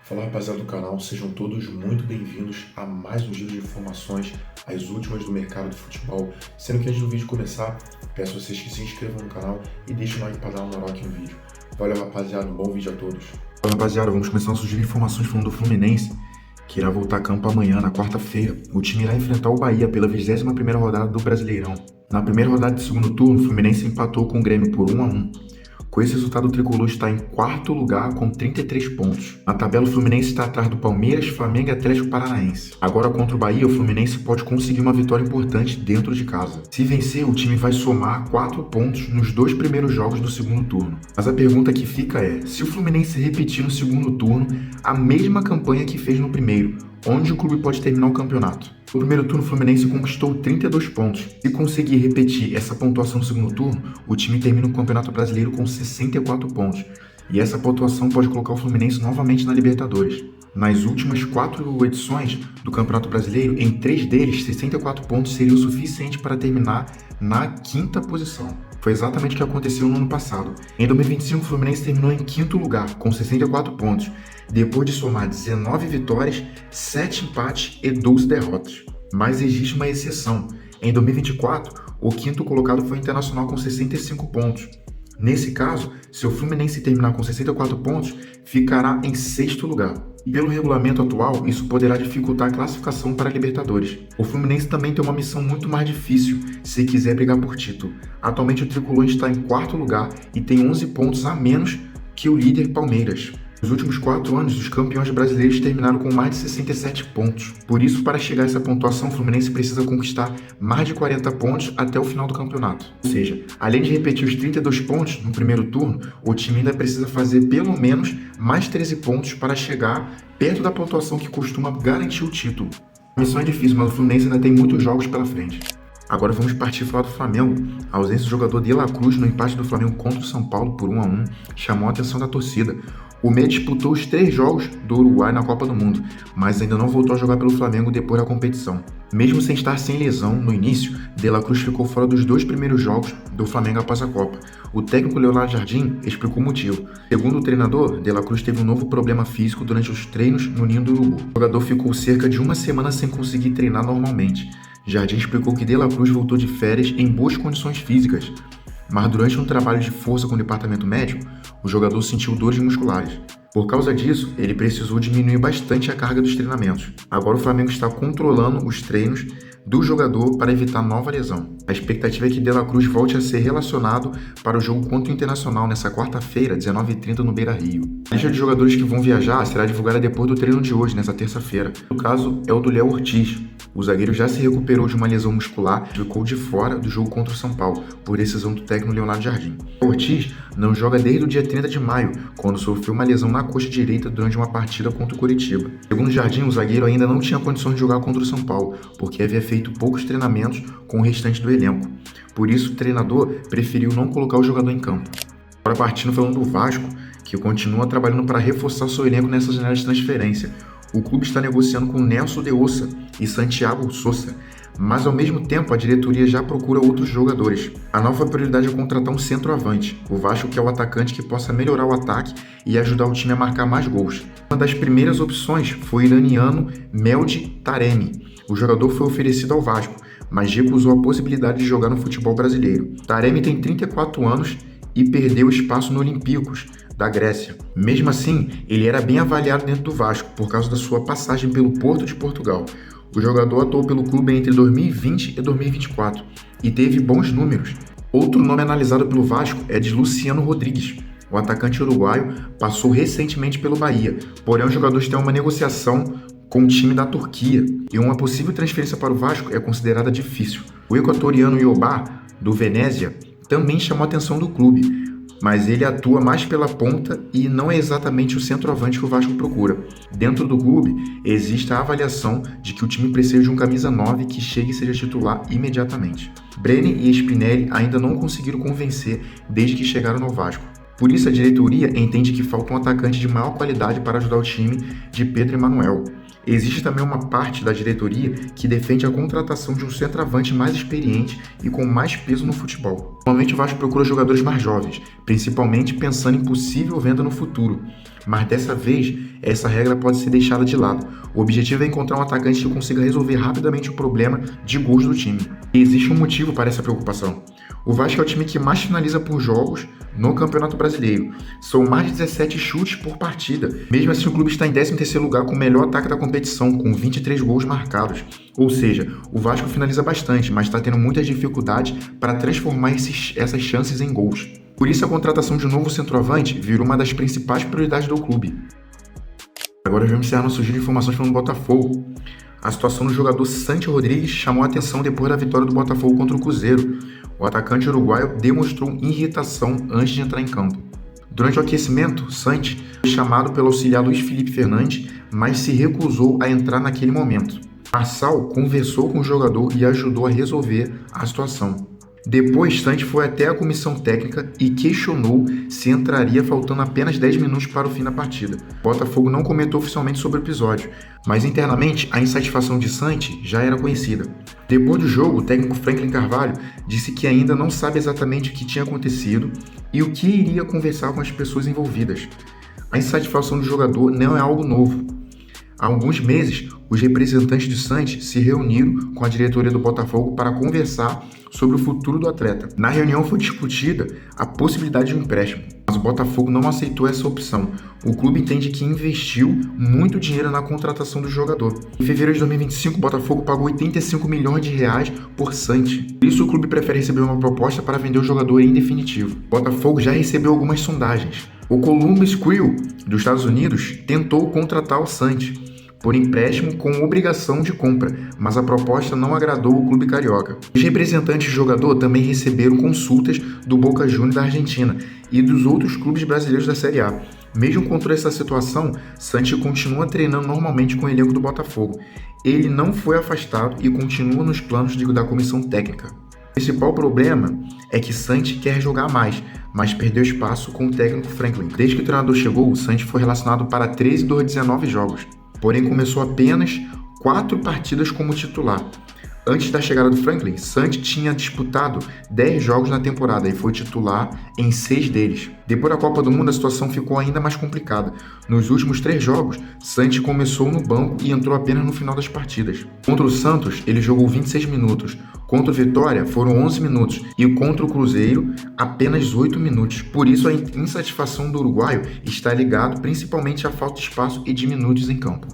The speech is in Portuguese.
Fala rapaziada do canal, sejam todos muito bem-vindos a mais um giro de informações, as últimas do mercado do futebol. Sendo que antes do vídeo começar, peço a vocês que se inscrevam no canal e deixem o like para dar um moral aqui no vídeo. Valeu rapaziada, um bom vídeo a todos. Fala rapaziada, vamos começar a surgir informações falando do Fluminense, que irá voltar a campo amanhã, na quarta-feira. O time irá enfrentar o Bahia pela 21ª rodada do Brasileirão. Na primeira rodada de segundo turno, o Fluminense empatou com o Grêmio por 1-1. Com esse resultado, o Tricolor está em quarto lugar com 33 pontos. Na tabela, o Fluminense está atrás do Palmeiras, Flamengo e Atlético Paranaense. Agora, contra o Bahia, o Fluminense pode conseguir uma vitória importante dentro de casa. Se vencer, o time vai somar 4 pontos nos 2 primeiros jogos do segundo turno. Mas a pergunta que fica é, se o Fluminense repetir no segundo turno a mesma campanha que fez no primeiro, onde o clube pode terminar o campeonato? No primeiro turno, o Fluminense conquistou 32 pontos. Se conseguir repetir essa pontuação no segundo turno, o time termina o Campeonato Brasileiro com 64 pontos. E essa pontuação pode colocar o Fluminense novamente na Libertadores. Nas últimas 4 edições do Campeonato Brasileiro, em 3 deles, 64 pontos seria o suficiente para terminar na 5ª posição. Foi exatamente o que aconteceu no ano passado. Em 2025, o Fluminense terminou em 5º lugar, com 64 pontos, depois de somar 19 vitórias, 7 empates e 12 derrotas. Mas existe uma exceção. Em 2024, o 5º colocado foi o Internacional com 65 pontos. Nesse caso, se o Fluminense terminar com 64 pontos, ficará em 6º lugar. E pelo regulamento atual, isso poderá dificultar a classificação para a Libertadores. O Fluminense também tem uma missão muito mais difícil se quiser brigar por título. Atualmente o Tricolor está em 4º lugar e tem 11 pontos a menos que o líder Palmeiras. Nos últimos 4 anos, os campeões brasileiros terminaram com mais de 67 pontos. Por isso, para chegar a essa pontuação, o Fluminense precisa conquistar mais de 40 pontos até o final do campeonato. Ou seja, além de repetir os 32 pontos no primeiro turno, o time ainda precisa fazer pelo menos mais 13 pontos para chegar perto da pontuação que costuma garantir o título. A missão é difícil, mas o Fluminense ainda tem muitos jogos pela frente. Agora vamos partir para falar do Flamengo. A ausência do jogador De La Cruz no empate do Flamengo contra o São Paulo por 1-1 chamou a atenção da torcida. O meia disputou os 3 jogos do Uruguai na Copa do Mundo, mas ainda não voltou a jogar pelo Flamengo depois da competição. Mesmo sem estar sem lesão no início, De La Cruz ficou fora dos 2 primeiros jogos do Flamengo após a Copa. O técnico Leonardo Jardim explicou o motivo. Segundo o treinador, De La Cruz teve um novo problema físico durante os treinos no Ninho do Urubu. O jogador ficou cerca de 1 semana sem conseguir treinar normalmente. Jardim explicou que De La Cruz voltou de férias em boas condições físicas, mas durante um trabalho de força com o departamento médico, o jogador sentiu dores musculares. Por causa disso, ele precisou diminuir bastante a carga dos treinamentos. Agora o Flamengo está controlando os treinos do jogador para evitar nova lesão. A expectativa é que De La Cruz volte a ser relacionado para o jogo contra o Internacional nessa quarta-feira, 19h30 no Beira-Rio. A lista de jogadores que vão viajar será divulgada depois do treino de hoje, nessa terça-feira. O caso é o do Léo Ortiz. O zagueiro já se recuperou de uma lesão muscular e ficou de fora do jogo contra o São Paulo, por decisão do técnico Leonardo Jardim. O Ortiz não joga desde o dia 30 de maio, quando sofreu uma lesão na coxa direita durante uma partida contra o Coritiba. Segundo o Jardim, o zagueiro ainda não tinha condições de jogar contra o São Paulo, porque havia feito poucos treinamentos com o restante do elenco. Por isso, o treinador preferiu não colocar o jogador em campo. Agora partindo falando do Vasco, que continua trabalhando para reforçar seu elenco nessa janela de transferência. O clube está negociando com Nelson de Ossa e Santiago Sousa, mas ao mesmo tempo a diretoria já procura outros jogadores. A nova prioridade é contratar um centroavante. O Vasco quer o atacante que possa melhorar o ataque e ajudar o time a marcar mais gols. Uma das primeiras opções foi o iraniano Meldi Taremi. O jogador foi oferecido ao Vasco, mas recusou a possibilidade de jogar no futebol brasileiro. Taremi tem 34 anos e perdeu espaço no Olympiacos da Grécia. Mesmo assim, ele era bem avaliado dentro do Vasco por causa da sua passagem pelo Porto de Portugal. O jogador atuou pelo clube entre 2020 e 2024 e teve bons números. Outro nome analisado pelo Vasco é de Luciano Rodrigues. O atacante uruguaio passou recentemente pelo Bahia, porém o jogador está em uma negociação com o time da Turquia e uma possível transferência para o Vasco é considerada difícil. O equatoriano Iobá, do Venezia, também chamou a atenção do clube, mas ele atua mais pela ponta e não é exatamente o centroavante que o Vasco procura. Dentro do clube, existe a avaliação de que o time precisa de um camisa 9 que chegue e seja titular imediatamente. Brenner e Spinelli ainda não conseguiram convencer desde que chegaram no Vasco. Por isso, a diretoria entende que falta um atacante de maior qualidade para ajudar o time de Pedro Emanuel. Existe também uma parte da diretoria que defende a contratação de um centroavante mais experiente e com mais peso no futebol. Normalmente o Vasco procura jogadores mais jovens, principalmente pensando em possível venda no futuro. mas dessa vez essa regra pode ser deixada de lado. O objetivo é encontrar um atacante que consiga resolver rapidamente o problema de gols do time. E existe um motivo para essa preocupação. O Vasco é o time que mais finaliza por jogos no Campeonato Brasileiro. São mais de 17 chutes por partida. Mesmo assim, o clube está em 13º lugar com o melhor ataque da competição, com 23 gols marcados. Ou seja, o Vasco finaliza bastante, mas está tendo muitas dificuldades para transformar essas chances em gols. Por isso, a contratação de um novo centroavante virou uma das principais prioridades do clube. Agora vamos encerrar nosso giro de informações falando do Botafogo. A situação do jogador Santi Rodrigues chamou a atenção depois da vitória do Botafogo contra o Cruzeiro. O atacante uruguaio demonstrou irritação antes de entrar em campo. Durante o aquecimento, Santi foi chamado pelo auxiliar Luiz Felipe Fernandes, mas se recusou a entrar naquele momento. Marçal conversou com o jogador e ajudou a resolver a situação. Depois, Santi foi até a comissão técnica e questionou se entraria faltando apenas 10 minutos para o fim da partida. O Botafogo não comentou oficialmente sobre o episódio, mas internamente a insatisfação de Santi já era conhecida. Depois do jogo, o técnico Franklin Carvalho disse que ainda não sabe exatamente o que tinha acontecido e o que iria conversar com as pessoas envolvidas. A insatisfação do jogador não é algo novo. Há alguns meses, os representantes de Santi se reuniram com a diretoria do Botafogo para conversar sobre o futuro do atleta. Na reunião foi discutida a possibilidade de um empréstimo, mas o Botafogo não aceitou essa opção. O clube entende que investiu muito dinheiro na contratação do jogador. Em fevereiro de 2025, o Botafogo pagou 85 milhões de reais por Santi. Por isso, o clube prefere receber uma proposta para vender o jogador em definitivo. O Botafogo já recebeu algumas sondagens. O Columbus Crew, dos Estados Unidos, tentou contratar o Santi por empréstimo com obrigação de compra, mas a proposta não agradou o clube carioca. Os representantes do jogador também receberam consultas do Boca Juniors da Argentina e dos outros clubes brasileiros da Série A. Mesmo contra essa situação, Santi continua treinando normalmente com o elenco do Botafogo. Ele não foi afastado e continua nos planos da comissão técnica. O principal problema é que Santi quer jogar mais, mas perdeu espaço com o técnico Franklin. Desde que o treinador chegou, o Santi foi relacionado para 13 dos 19 jogos. Porém, começou apenas 4 partidas como titular. Antes da chegada do Franklin, Santi tinha disputado 10 jogos na temporada e foi titular em 6 deles. Depois da Copa do Mundo, a situação ficou ainda mais complicada. Nos últimos 3 jogos, Santi começou no banco e entrou apenas no final das partidas. Contra o Santos, ele jogou 26 minutos. Contra o Vitória, foram 11 minutos. E contra o Cruzeiro, apenas 8 minutos. Por isso, a insatisfação do uruguaio está ligado principalmente à falta de espaço e de minutos em campo.